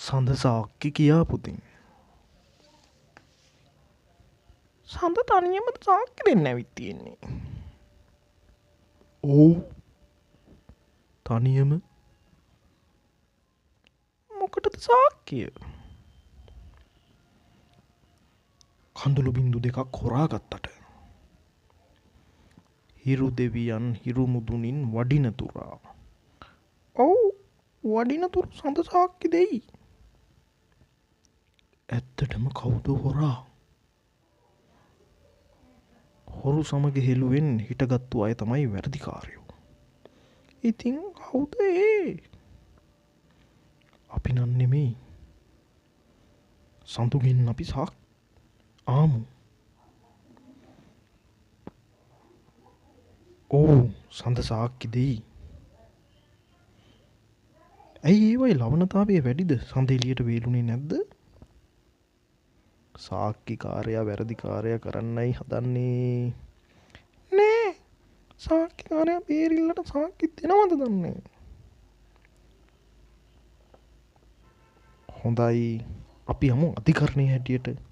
සඳ සාක්කි කියා පුතින්. සඳ තනියමද සාක්කි දෙන්න ඇවිත් තියෙන්නේ. ඔව් තනියම. මොකටද සාක්කිය? කඳුළු බින්දු දෙකක් හොරාගත්තට. හිරු දෙවියන් හිරු මුදුනින් වඩිනතුරා. ඔව් වඩිනතුරු සඳ සාක්කි දෙයි. ඇත්තටම කවුද හොරා? හොරු සමග හෙළුවෙන් හිටගත්තු අය තමයි වැරදිකාරයෝ. ඉතින් කවුද ඒ? අපි නම් නෙමෙයි. සඳුගෙන් අපි ආමු. ඔව් සඳ සාක්කි දෙයි. ඇයි ඒවයි ලවනතාවය වැඩිද? සඳ එළියට වේලුනේ නැද්ද? සාක්කිකාරයා වැරදිකාරයා කරන්නයි හදන්නේ. නෑ සාක්කිකාරයා බේරිල්ලට සාක්කි දෙනවද දන්නේ. හොඳයි අපි යමු අධිකරණයේ හැටියට.